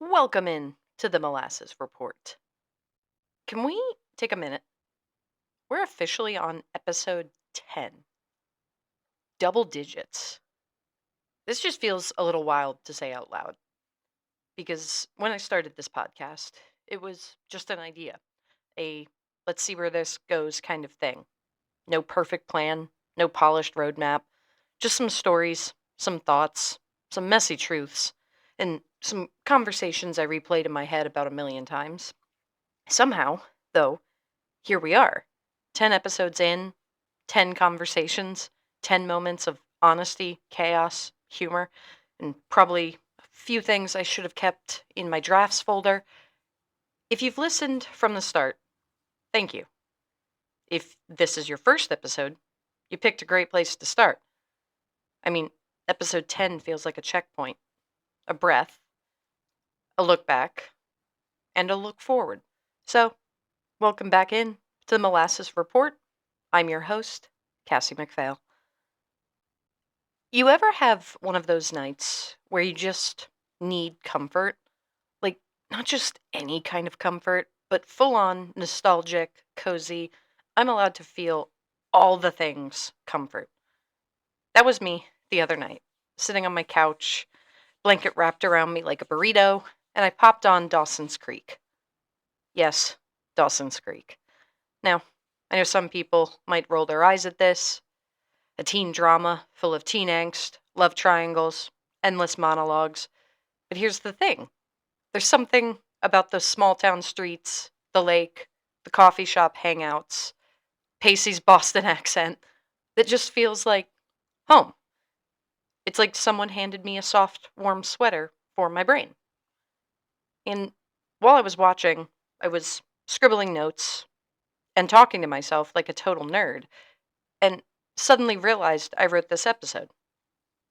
Welcome in to the Molasses Report. Can we take a minute? We're officially on episode 10, double digits. This just feels a little wild to say out loud because when I started this podcast, it was just an idea, a let's see where this goes kind of thing. No perfect plan, no polished roadmap, just some stories, some thoughts, some messy truths, and some conversations I replayed in my head about a million times. Somehow, though, here we are, 10 episodes in, 10 conversations, 10 moments of honesty, chaos, humor, and probably a few things I should have kept in my drafts folder. If you've listened from the start, thank you. If this is your first episode, you picked a great place to start. I mean, episode 10 feels like a checkpoint, a breath, a look back, and a look forward. So, welcome back in to the Molasses Report. I'm your host, Cassie McPhail. You ever have one of those nights where you just need comfort? Like, not just any kind of comfort, but full on nostalgic, cozy, I'm allowed to feel all the things comfort. That was me the other night, sitting on my couch, blanket wrapped around me like a burrito, and I popped on Dawson's Creek. Yes, Dawson's Creek. Now, I know some people might roll their eyes at this. A teen drama full of teen angst, love triangles, endless monologues. But here's the thing, there's something about the small town streets, the lake, the coffee shop hangouts, Pacey's Boston accent that just feels like home. It's like someone handed me a soft, warm sweater for my brain. And while I was watching, I was scribbling notes and talking to myself like a total nerd, and suddenly realized I wrote this episode.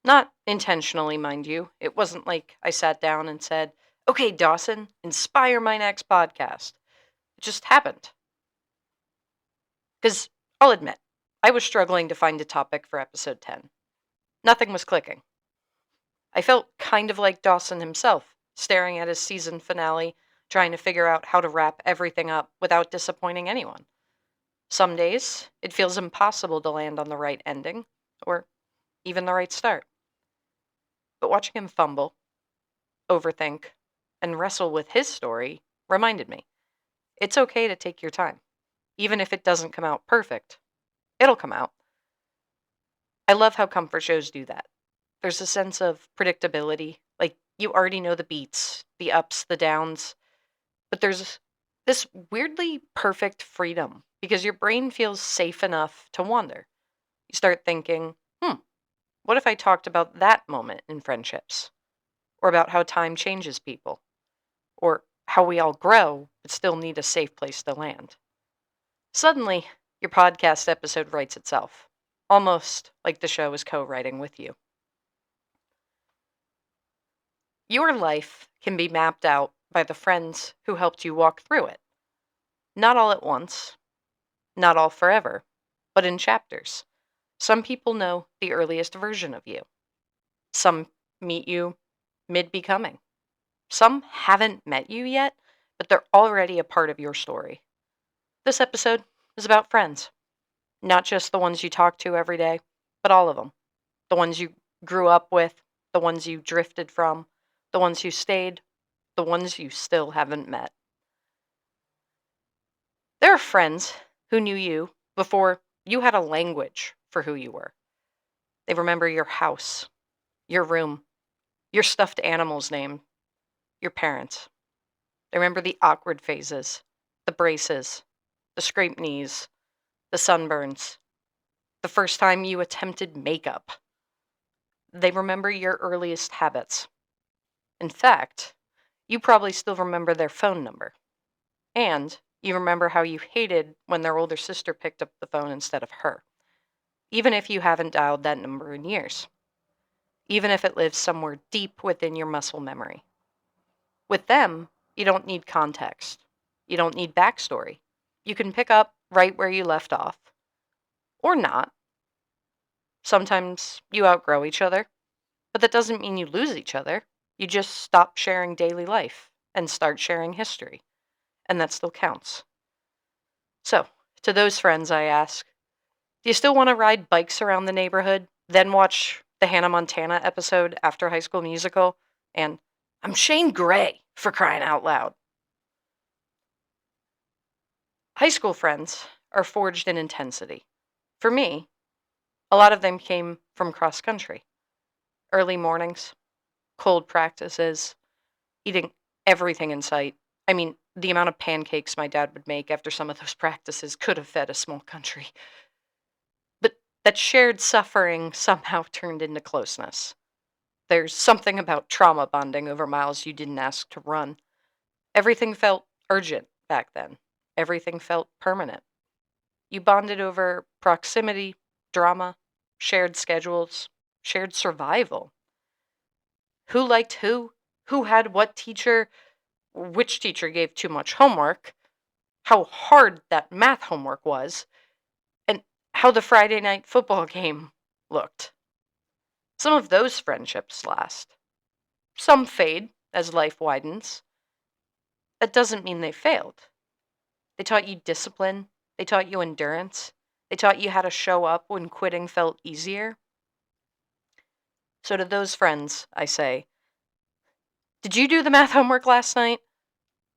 Not intentionally, mind you. It wasn't like I sat down and said, okay, Dawson, inspire my next podcast. It just happened. Because I'll admit, I was struggling to find a topic for episode 10. Nothing was clicking. I felt kind of like Dawson himself, staring at his season finale, trying to figure out how to wrap everything up without disappointing anyone. Some days, it feels impossible to land on the right ending, or even the right start. But watching him fumble, overthink, and wrestle with his story reminded me it's okay to take your time. Even if it doesn't come out perfect, it'll come out. I love how comfort shows do that. There's a sense of predictability, like you already know the beats, the ups, the downs, but there's this weirdly perfect freedom because your brain feels safe enough to wander. You start thinking, what if I talked about that moment in friendships? Or about how time changes people? Or how we all grow but still need a safe place to land? Suddenly, your podcast episode writes itself, almost like the show is co writing with you. Your life can be mapped out by the friends who helped you walk through it. Not all at once, not all forever, but in chapters. Some people know the earliest version of you. Some meet you mid becoming. Some haven't met you yet, but they're already a part of your story. This episode is about friends. Not just the ones you talk to every day, but all of them. The ones you grew up with, the ones you drifted from, the ones who stayed, the ones you still haven't met. There are friends who knew you before you had a language for who you were. They remember your house, your room, your stuffed animal's name, your parents. They remember the awkward phases, the braces, the scraped knees, the sunburns, the first time you attempted makeup. They remember your earliest habits. In fact, you probably still remember their phone number. And you remember how you hated when their older sister picked up the phone instead of her, even if you haven't dialed that number in years, even if it lives somewhere deep within your muscle memory. With them, you don't need context. You don't need backstory. You can pick up right where you left off. Or not. Sometimes you outgrow each other, but that doesn't mean you lose each other. You just stop sharing daily life and start sharing history, and that still counts. So, to those friends, I ask, do you still want to ride bikes around the neighborhood, then watch the Hannah Montana episode after High School Musical? And I'm Shane Gray, for crying out loud. High school friends are forged in intensity. For me, a lot of them came from cross country. Early mornings, cold practices, eating everything in sight. I mean, the amount of pancakes my dad would make after some of those practices could have fed a small country. But that shared suffering somehow turned into closeness. There's something about trauma bonding over miles you didn't ask to run. Everything felt urgent back then. Everything felt permanent. You bonded over proximity, drama, shared schedules, shared survival. Who liked who had what teacher, which teacher gave too much homework, how hard that math homework was, and how the Friday night football game looked. Some of those friendships last. Some fade as life widens. That doesn't mean they failed. They taught you discipline, they taught you endurance, they taught you how to show up when quitting felt easier. So, to those friends, I say, did you do the math homework last night?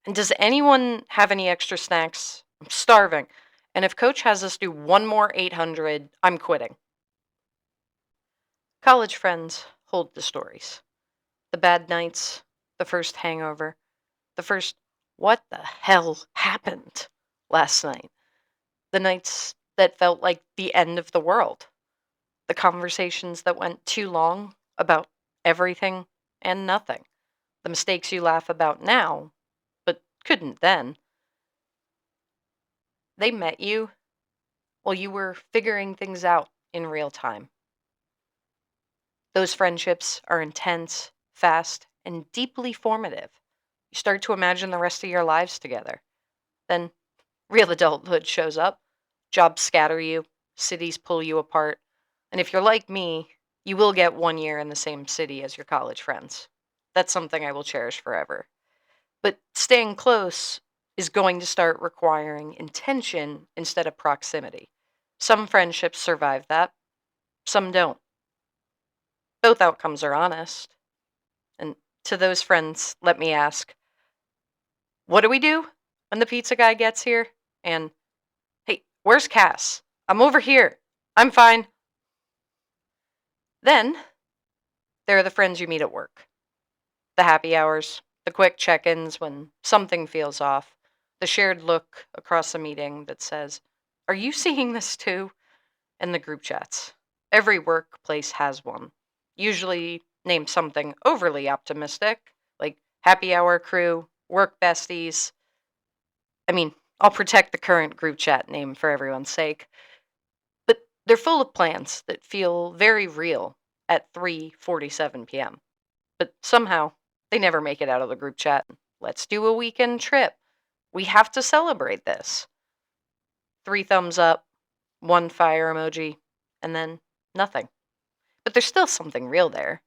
And does anyone have any extra snacks? I'm starving. And if coach has us do one more 800, I'm quitting. College friends hold the stories. The bad nights, the first hangover, the first, what the hell happened last night? The nights that felt like the end of the world. The conversations that went too long about everything and nothing. The mistakes you laugh about now, but couldn't then. They met you while you were figuring things out in real time. Those friendships are intense, fast, and deeply formative. You start to imagine the rest of your lives together. Then real adulthood shows up. Jobs scatter you, cities pull you apart. And if you're like me, you will get 1 year in the same city as your college friends. That's something I will cherish forever. But staying close is going to start requiring intention instead of proximity. Some friendships survive that, some don't. Both outcomes are honest. And to those friends, let me ask, what do we do when the pizza guy gets here? And, hey, where's Cass? I'm over here. I'm fine. Then there are the friends you meet at work. The happy hours, the quick check ins when something feels off, the shared look across a meeting that says, are you seeing this too? And the group chats. Every workplace has one, usually named something overly optimistic, like happy hour crew, work besties. I mean, I'll protect the current group chat name for everyone's sake. But they're full of plans that feel very real at 3:47 p.m. But somehow they never make it out of the group chat. Let's do a weekend trip. We have to celebrate this. 3 thumbs up, 1 fire emoji, and then nothing. But there's still something real there.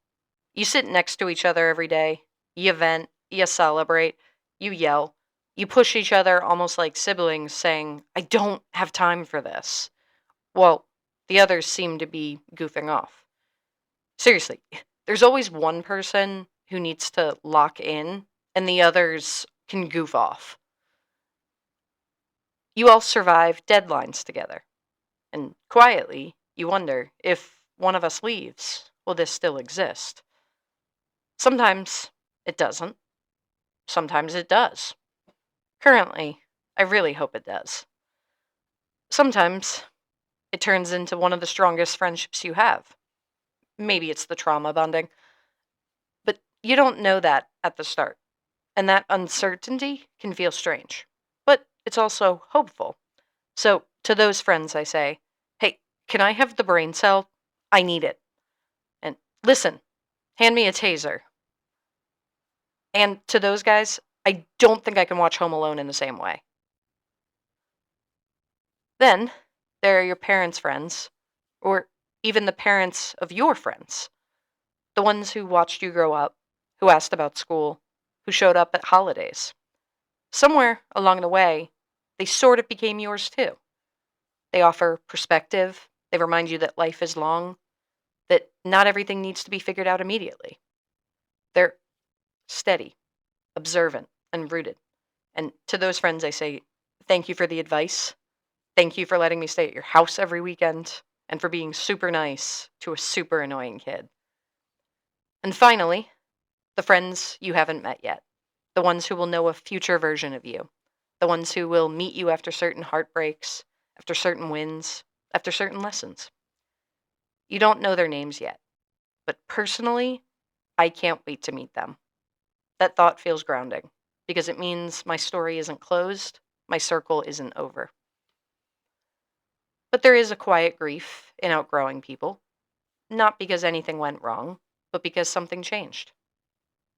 You sit next to each other every day. You vent, you celebrate, you yell. You push each other almost like siblings saying, I don't have time for this. Well, the others seem to be goofing off. Seriously, there's always one person who needs to lock in, and the others can goof off. You all survive deadlines together, and quietly, you wonder if one of us leaves, will this still exist? Sometimes it doesn't, sometimes it does. Currently, I really hope it does. Sometimes it turns into one of the strongest friendships you have. Maybe it's the trauma bonding, but you don't know that at the start. And that uncertainty can feel strange, but it's also hopeful. So, to those friends, I say, hey, can I have the brain cell? I need it. And listen, hand me a taser. And to those guys, I don't think I can watch Home Alone in the same way. Then there are your parents' friends, or even the parents of your friends, the ones who watched you grow up, who asked about school, who showed up at holidays. Somewhere along the way, they sort of became yours too. They offer perspective, they remind you that life is long, that not everything needs to be figured out immediately. They're steady, observant, and rooted. And to those friends, I say, thank you for the advice. Thank you for letting me stay at your house every weekend and for being super nice to a super annoying kid. And finally, the friends you haven't met yet, the ones who will know a future version of you, the ones who will meet you after certain heartbreaks, after certain wins, after certain lessons. You don't know their names yet, but personally, I can't wait to meet them. That thought feels grounding because it means my story isn't closed, my circle isn't over. But there is a quiet grief in outgrowing people, not because anything went wrong, but because something changed.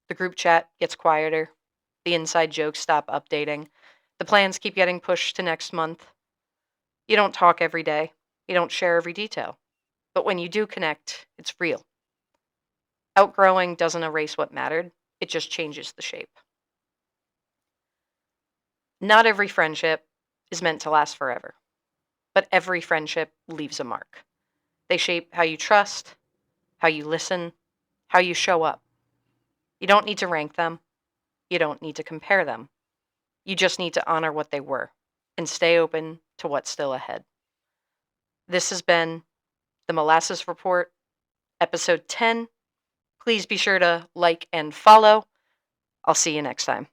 The group chat gets quieter, the inside jokes stop updating, the plans keep getting pushed to next month. You don't talk every day, you don't share every detail, but when you do connect, it's real. Outgrowing doesn't erase what mattered, it just changes the shape. Not every friendship is meant to last forever, but every friendship leaves a mark. They shape how you trust, how you listen, how you show up. You don't need to rank them, you don't need to compare them. You just need to honor what they were and stay open to what's still ahead. This has been the Molasses Report, episode 10. Please be sure to like and follow. I'll see you next time.